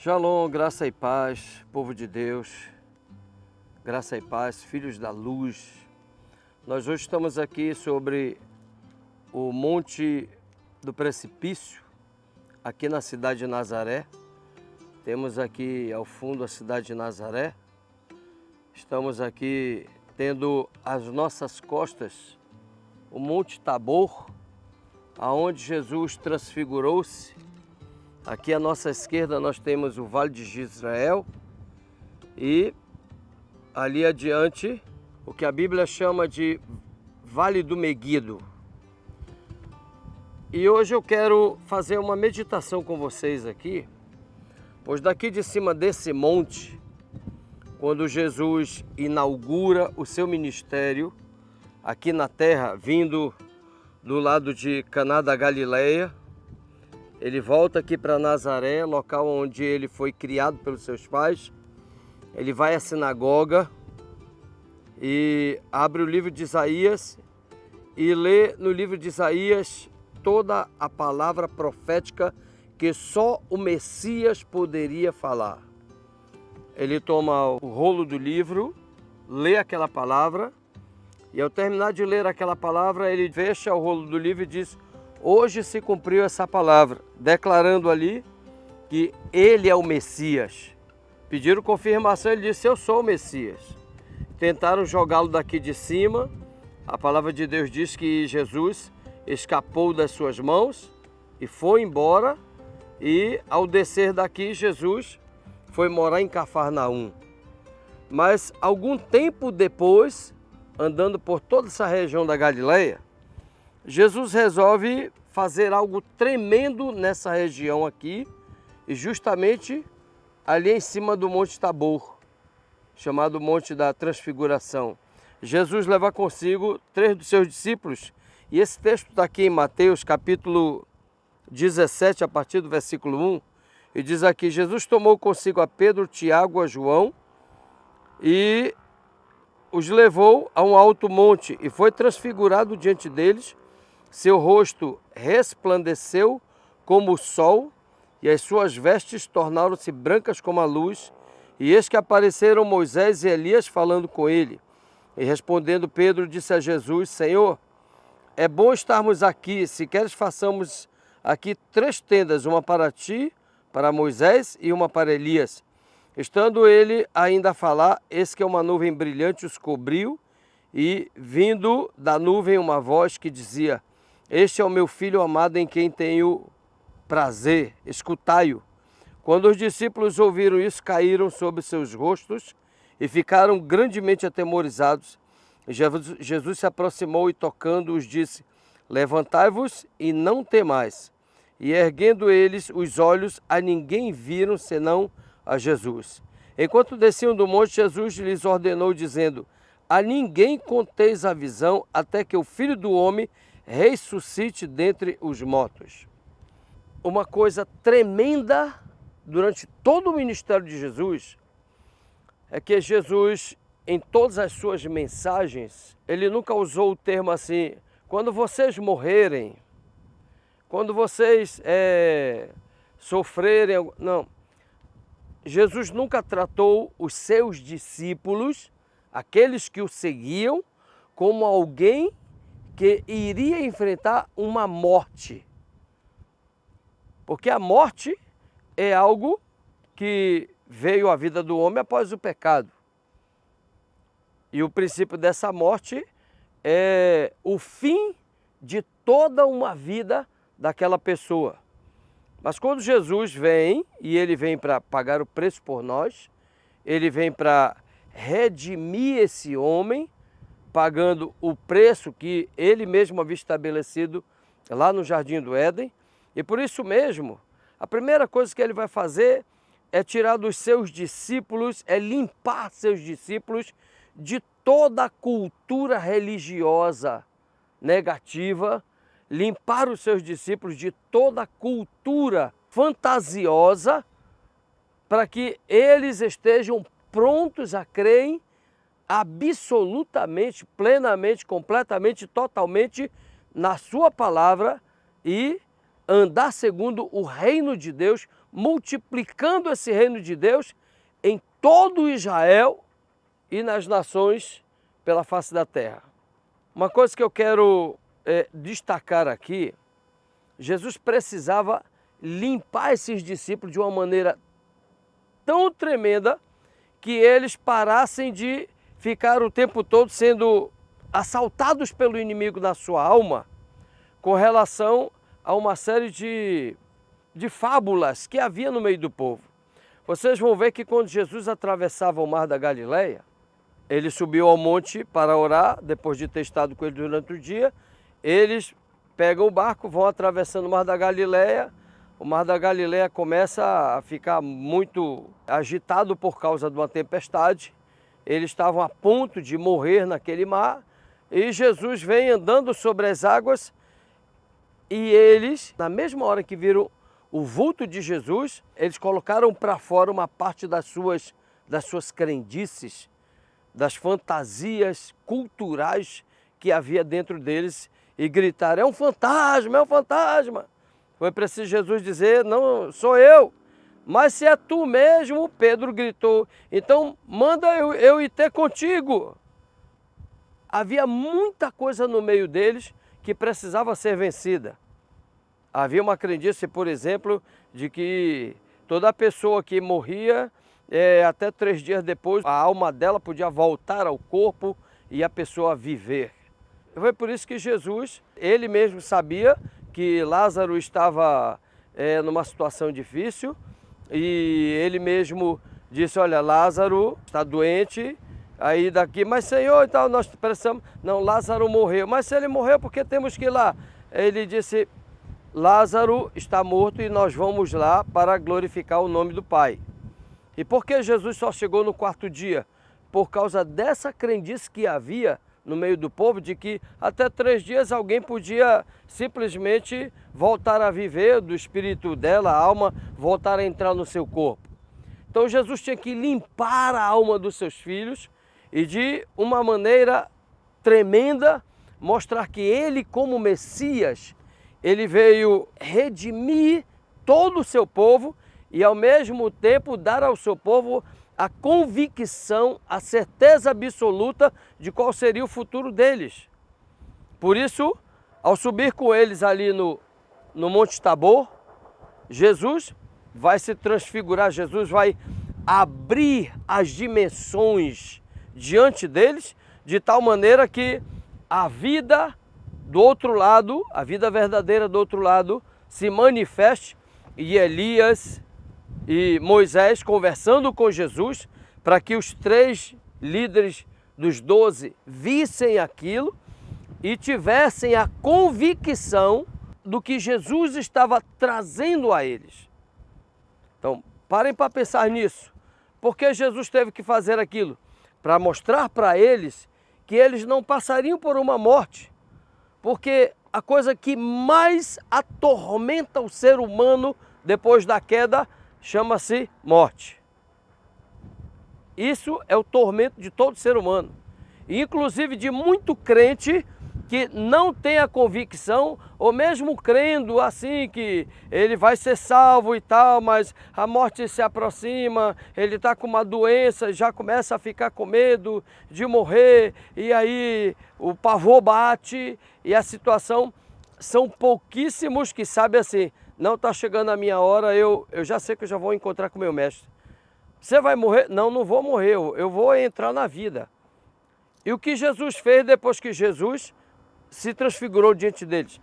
Shalom, graça e paz, povo de Deus, graça e paz, filhos da luz. Nós hoje estamos aqui sobre o Monte do Precipício, aqui na cidade de Nazaré. Temos aqui ao fundo a cidade de Nazaré. Estamos aqui tendo às nossas costas o Monte Tabor, aonde Jesus transfigurou-se. Aqui à nossa esquerda nós temos o Vale de Jezreel e ali adiante o que a Bíblia chama de Vale do Meguido. E hoje eu quero fazer uma meditação com vocês aqui, pois daqui de cima desse monte, quando Jesus inaugura o seu ministério aqui na terra, vindo do lado de Caná da Galileia, ele volta aqui para Nazaré, local onde ele foi criado pelos seus pais. Ele vai à sinagoga e abre o livro de Isaías e lê no livro de Isaías toda a palavra profética que só o Messias poderia falar. Ele toma o rolo do livro, lê aquela palavra e ao terminar de ler aquela palavra, ele fecha o rolo do livro e diz: hoje se cumpriu essa palavra, declarando ali que ele é o Messias. Pediram confirmação, ele disse: eu sou o Messias. Tentaram jogá-lo daqui de cima. A palavra de Deus diz que Jesus escapou das suas mãos e foi embora. E ao descer daqui, Jesus foi morar em Cafarnaum. Mas algum tempo depois, andando por toda essa região da Galileia, Jesus resolve fazer algo tremendo nessa região aqui, e justamente ali em cima do Monte Tabor, chamado Monte da Transfiguração. Jesus leva consigo 3 dos seus discípulos, e esse texto está aqui em Mateus capítulo 17, a partir do versículo 1, e diz aqui: Jesus tomou consigo a Pedro, Tiago, a João, e os levou a um alto monte, e foi transfigurado diante deles. Seu rosto resplandeceu como o sol, e as suas vestes tornaram-se brancas como a luz. E eis que apareceram Moisés e Elias falando com ele. E respondendo Pedro, disse a Jesus: Senhor, é bom estarmos aqui. Se queres, façamos aqui 3 tendas, uma para ti, para Moisés e uma para Elias. Estando ele ainda a falar, eis que uma nuvem brilhante os cobriu, e vindo da nuvem uma voz que dizia: este é o meu filho amado em quem tenho prazer, escutai-o. Quando os discípulos ouviram isso, caíram sobre seus rostos e ficaram grandemente atemorizados. Jesus se aproximou e tocando-os disse: levantai-vos e não temais. E erguendo eles os olhos, a ninguém viram senão a Jesus. Enquanto desciam do monte, Jesus lhes ordenou dizendo: a ninguém conteis a visão até que o Filho do Homem ressuscite dentre os mortos. Uma coisa tremenda durante todo o ministério de Jesus é que Jesus, em todas as suas mensagens, ele nunca usou o termo assim: quando vocês morrerem, quando vocês sofrerem. Não. Jesus nunca tratou os seus discípulos, aqueles que o seguiam, como alguém que iria enfrentar uma morte. Porque a morte é algo que veio à vida do homem após o pecado. E o princípio dessa morte é o fim de toda uma vida daquela pessoa. Mas quando Jesus vem, e ele vem para pagar o preço por nós, ele vem para redimir esse homem, pagando o preço que ele mesmo havia estabelecido lá no Jardim do Éden. E por isso mesmo, a primeira coisa que ele vai fazer é tirar dos seus discípulos, é limpar seus discípulos de toda a cultura religiosa negativa, limpar os seus discípulos de toda a cultura fantasiosa, para que eles estejam prontos a crerem absolutamente, plenamente, completamente, totalmente na sua palavra e andar segundo o reino de Deus, multiplicando esse reino de Deus em todo Israel e nas nações pela face da terra. Uma coisa que eu quero destacar aqui, Jesus precisava limpar esses discípulos de uma maneira tão tremenda que eles parassem de ficar o tempo todo sendo assaltados pelo inimigo na sua alma com relação a uma série de fábulas que havia no meio do povo. Vocês vão ver que quando Jesus atravessava o mar da Galileia, ele subiu ao monte para orar, depois de ter estado com ele durante o dia, eles pegam o barco, vão atravessando o mar da Galileia, o mar da Galileia começa a ficar muito agitado por causa de uma tempestade, eles estavam a ponto de morrer naquele mar, e Jesus vem andando sobre as águas, e eles, na mesma hora que viram o vulto de Jesus, eles colocaram para fora uma parte das suas crendices, das fantasias culturais que havia dentro deles e gritaram: é um fantasma, é um fantasma. Foi preciso Jesus dizer: não sou eu, mas se é tu mesmo, Pedro gritou, então manda eu ir ter contigo. Havia muita coisa no meio deles que precisava ser vencida. Havia uma crendice, por exemplo, de que toda pessoa que morria, até 3 dias depois, a alma dela podia voltar ao corpo e a pessoa viver. Foi por isso que Jesus, ele mesmo sabia que Lázaro estava numa situação difícil e ele mesmo disse: olha, Lázaro está doente, aí daqui, mas Senhor, e tal, nós precisamos... Não, Lázaro morreu, mas se ele morreu, por que temos que ir lá? Ele disse: Lázaro está morto e nós vamos lá para glorificar o nome do Pai. E por que Jesus só chegou no 4º dia? Por causa dessa crendice que havia no meio do povo, de que até 3 dias alguém podia simplesmente voltar a viver, do espírito dela, a alma, voltar a entrar no seu corpo. Então Jesus tinha que limpar a alma dos seus filhos e de uma maneira tremenda mostrar que ele, como Messias, ele veio redimir todo o seu povo e ao mesmo tempo dar ao seu povo a convicção, a certeza absoluta de qual seria o futuro deles. Por isso, ao subir com eles ali no Monte Tabor, Jesus vai se transfigurar, Jesus vai abrir as dimensões diante deles, de tal maneira que a vida do outro lado, a vida verdadeira do outro lado, se manifeste, e Elias e Moisés conversando com Jesus, para que os 3 líderes dos 12 vissem aquilo e tivessem a convicção do que Jesus estava trazendo a eles. Então, parem para pensar nisso. Por que Jesus teve que fazer aquilo? Para mostrar para eles que eles não passariam por uma morte. Porque a coisa que mais atormenta o ser humano depois da queda chama-se morte. Isso é o tormento de todo ser humano, inclusive de muito crente que não tem a convicção, ou mesmo crendo assim que ele vai ser salvo e tal, mas a morte se aproxima, ele está com uma doença, já começa a ficar com medo de morrer, e aí o pavor bate, e a situação, são pouquíssimos que sabem assim: não está chegando a minha hora, eu já sei que eu já vou encontrar com o meu mestre. Você vai morrer? Não, não vou morrer, eu vou entrar na vida. E o que Jesus fez depois que Jesus se transfigurou diante deles?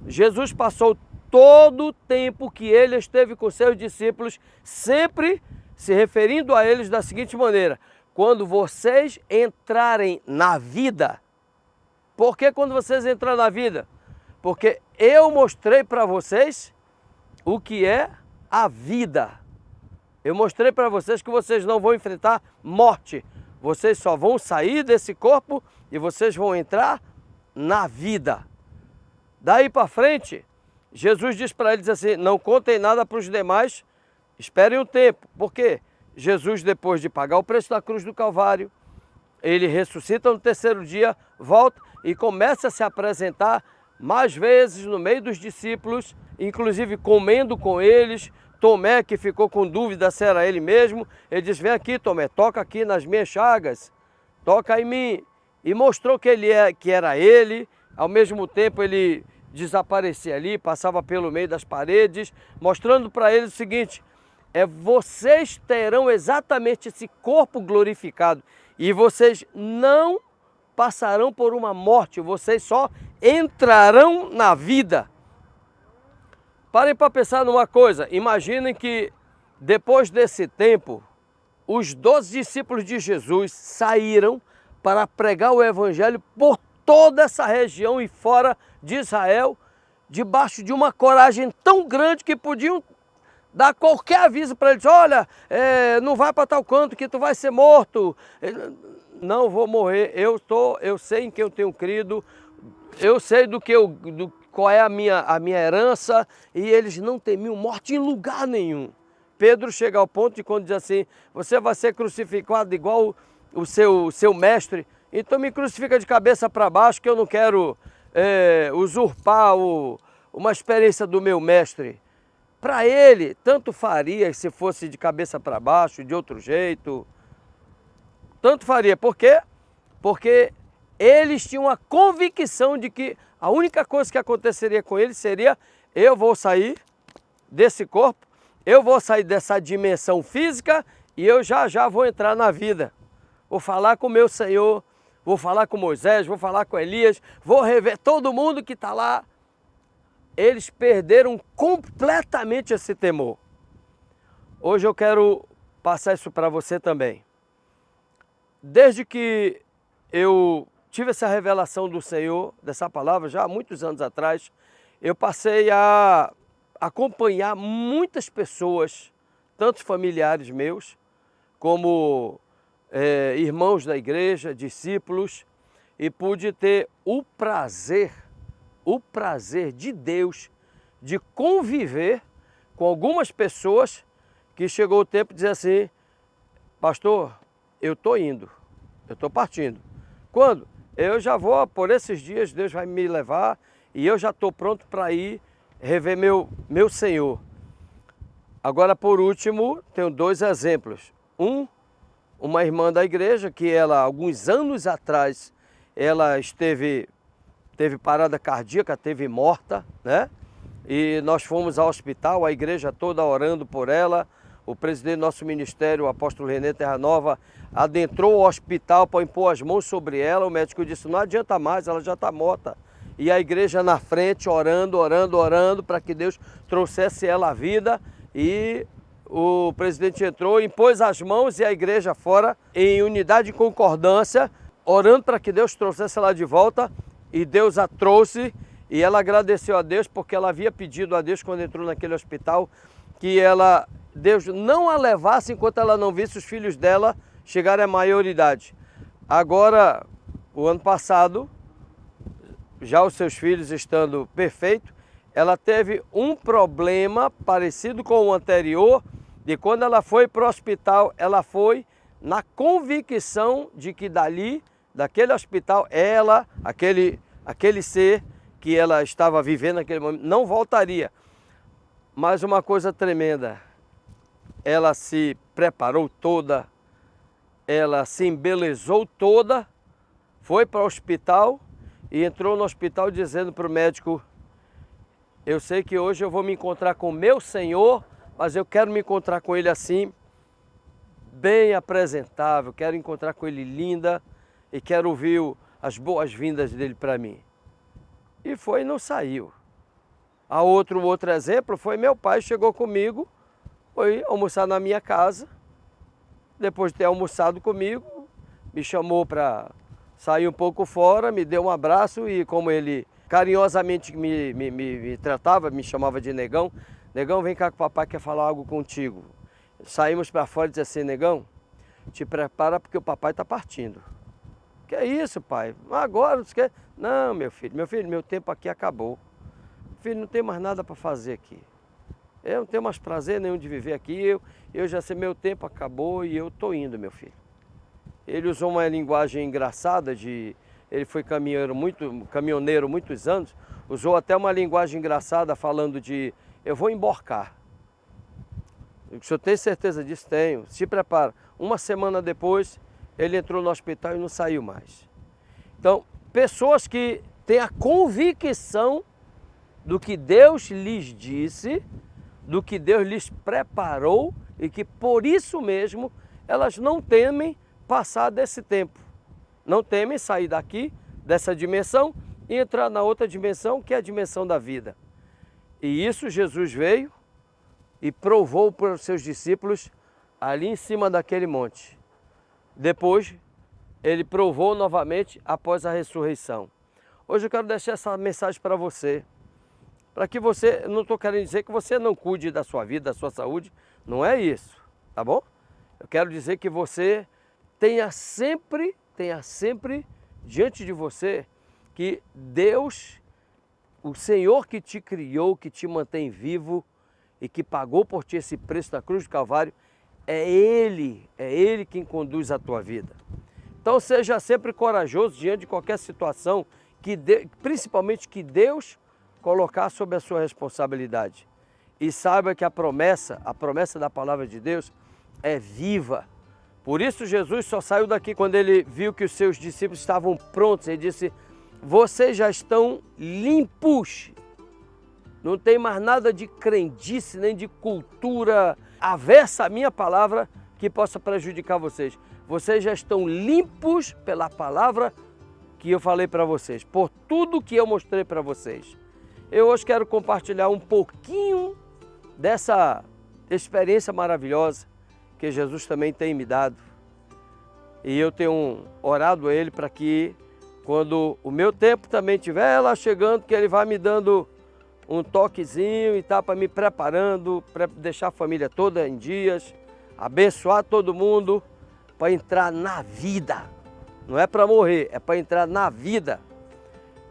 Jesus passou todo o tempo que ele esteve com seus discípulos, sempre se referindo a eles da seguinte maneira: quando vocês entrarem na vida. Por que quando vocês entrarem na vida? Porque eu mostrei para vocês o que é a vida. Eu mostrei para vocês que vocês não vão enfrentar morte. Vocês só vão sair desse corpo e vocês vão entrar na vida. Daí para frente, Jesus diz para eles assim: não contem nada para os demais, esperem um tempo. Por quê? Jesus, depois de pagar o preço da cruz do Calvário, ele ressuscita no 3º dia, volta e começa a se apresentar mais vezes no meio dos discípulos, inclusive comendo com eles, Tomé, que ficou com dúvida se era ele mesmo, ele disse: vem aqui, Tomé, toca aqui nas minhas chagas, toca em mim. E mostrou que era ele. Ao mesmo tempo ele desaparecia ali, passava pelo meio das paredes, mostrando para eles o seguinte: vocês terão exatamente esse corpo glorificado e vocês não passarão por uma morte, vocês só entrarão na vida. Parem para pensar numa coisa. Imaginem que depois desse tempo, os 12 discípulos de Jesus saíram para pregar o evangelho por toda essa região e fora de Israel, debaixo de uma coragem tão grande que podiam dar qualquer aviso para eles: olha, não vai para tal canto que tu vai ser morto. Não vou morrer, eu sei em quem eu tenho crido, eu sei qual é a minha herança, e eles não temiam morte em lugar nenhum. Pedro chega ao ponto de quando diz assim: você vai ser crucificado igual o seu mestre, então me crucifica de cabeça para baixo, que eu não quero usurpar uma experiência do meu mestre. Para ele, tanto faria se fosse de cabeça para baixo, de outro jeito, tanto faria. Por quê? Porque eles tinham a convicção de que a única coisa que aconteceria com eles seria: eu vou sair desse corpo, eu vou sair dessa dimensão física e eu já vou entrar na vida. Vou falar com o meu Senhor, vou falar com Moisés, vou falar com Elias, vou rever todo mundo que está lá. Eles perderam completamente esse temor. Hoje eu quero passar isso para você também. Desde que eu tive essa revelação do Senhor, dessa palavra, já há muitos anos atrás, eu passei a acompanhar muitas pessoas, tanto familiares meus, como irmãos da igreja, discípulos, e pude ter o prazer de Deus de conviver com algumas pessoas que chegou o tempo de dizer assim: pastor, eu estou indo, eu estou partindo. Quando? Eu já vou, por esses dias, Deus vai me levar e eu já estou pronto para ir rever meu Senhor. Agora, por último, tenho 2 exemplos. Uma irmã da igreja que ela, alguns anos atrás, ela teve parada cardíaca, teve morta, né? E nós fomos ao hospital, a igreja toda orando por ela. O presidente do nosso ministério, o apóstolo René Terra Nova, adentrou o hospital para impor as mãos sobre ela. O médico disse: não adianta mais, ela já está morta. E a igreja na frente, orando para que Deus trouxesse ela à vida. E o presidente entrou, impôs as mãos e a igreja fora, em unidade e concordância, orando para que Deus trouxesse ela de volta. E Deus a trouxe, e ela agradeceu a Deus porque ela havia pedido a Deus, quando entrou naquele hospital, que Deus não a levasse enquanto ela não visse os filhos dela chegarem à maioridade. Agora, o ano passado, já os seus filhos estando perfeitos, ela teve um problema parecido com o anterior, e quando ela foi para o hospital, ela foi na convicção de que daquele hospital, aquele ser que ela estava vivendo naquele momento, não voltaria. Mas uma coisa tremenda, ela se preparou toda, ela se embelezou toda, foi para o hospital e entrou no hospital dizendo para o médico: eu sei que hoje eu vou me encontrar com o meu Senhor, mas eu quero me encontrar com Ele assim, bem apresentável, quero encontrar com Ele linda e quero ouvir as boas-vindas dele para mim. E foi e não saiu. Outro exemplo foi meu pai, chegou comigo, foi almoçar na minha casa, depois de ter almoçado comigo, me chamou para sair um pouco fora, me deu um abraço e, como ele carinhosamente me tratava, me chamava de Negão: Negão, vem cá que o papai quer falar algo contigo. Saímos para fora e disse assim: Negão, te prepara porque o papai está partindo. Que é isso, pai? Agora você quer? Não, meu filho, meu tempo aqui acabou. Filho, não tem mais nada para fazer aqui. Eu não tenho mais prazer nenhum de viver aqui, eu já sei, meu tempo acabou e eu estou indo, meu filho. Ele usou uma linguagem engraçada, ele foi caminhoneiro muitos anos, usou até uma linguagem engraçada falando de: eu vou emborcar. O senhor tem certeza disso? Tenho. Se prepara. Uma semana depois, ele entrou no hospital e não saiu mais. Então, pessoas que têm a convicção do que Deus lhes disse, do que Deus lhes preparou e que por isso mesmo elas não temem passar desse tempo. Não temem sair daqui, dessa dimensão, e entrar na outra dimensão, que é a dimensão da vida. E isso Jesus veio e provou para os seus discípulos ali em cima daquele monte. Depois, ele provou novamente após a ressurreição. Hoje eu quero deixar essa mensagem para você. Para que você, não estou querendo dizer que você não cuide da sua vida, da sua saúde, não é isso, tá bom? Eu quero dizer que você tenha sempre diante de você que Deus, o Senhor que te criou, que te mantém vivo e que pagou por ti esse preço na cruz do Calvário, é Ele quem conduz a tua vida. Então seja sempre corajoso diante de qualquer situação, principalmente que Deus colocar sob a sua responsabilidade. E saiba que a promessa da palavra de Deus é viva. Por isso Jesus só saiu daqui quando ele viu que os seus discípulos estavam prontos. Ele disse, vocês já estão limpos. Não tem mais nada de crendice, nem de cultura aversa à minha palavra que possa prejudicar vocês. Vocês já estão limpos pela palavra que eu falei para vocês, por tudo que eu mostrei para vocês. Eu hoje quero compartilhar um pouquinho dessa experiência maravilhosa que Jesus também tem me dado. E eu tenho orado a Ele para que, quando o meu tempo também estiver lá chegando, que Ele vá me dando um toquezinho e tá para me preparando, para deixar a família toda em dias, abençoar todo mundo, para entrar na vida. Não é para morrer, é para entrar na vida.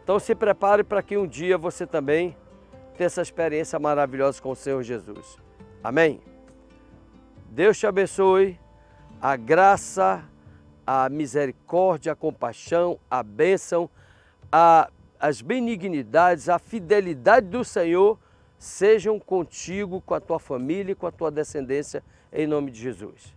Então se prepare para que um dia você também tenha essa experiência maravilhosa com o Senhor Jesus. Amém? Deus te abençoe, a graça, a misericórdia, a compaixão, a bênção, as benignidades, a fidelidade do Senhor sejam contigo, com a tua família e com a tua descendência, em nome de Jesus.